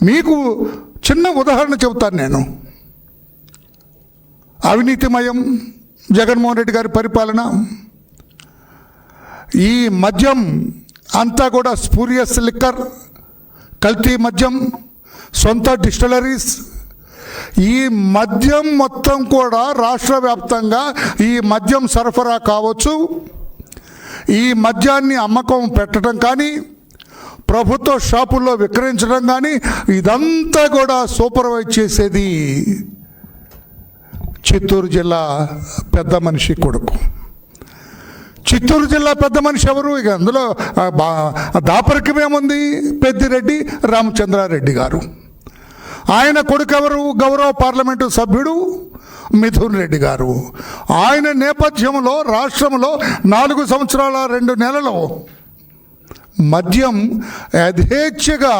మీకు చిన్న ఉదాహరణ చెబుతాను నేను. అవినీతిమయం జగన్మోహన్ రెడ్డి గారి పరిపాలన. ఈ మద్యం అంతా కూడా స్పూరియస్ లిక్కర్, కల్తీ మద్యం, సొంత డిస్టిలరీస్. ఈ మద్యం మొత్తం కూడా రాష్ట్ర వ్యాప్తంగా ఈ మద్యం సరఫరా కావచ్చు, ఈ మద్యాన్ని అమ్మకం పెట్టడం కానీ, ప్రభుత్వ షాపుల్లో విక్రయించడం కానీ, ఇదంతా కూడా సూపర్వైజ్ చేసేది చిత్తూరు జిల్లా పెద్ద మనిషి కొడుకు. చిత్తూరు జిల్లా పెద్ద మనిషి ఎవరు? ఇక అందులో దాపరికమేముంది? పెద్దిరెడ్డి రామచంద్రారెడ్డి గారు. ఆయన కొడుకు ఎవరు? గౌరవ పార్లమెంటు సభ్యుడు మిథున్ రెడ్డి గారు. ఆయన నేపథ్యంలో రాష్ట్రంలో 4 సంవత్సరాల 2 నెలలు మద్యం యథేచ్ఛగా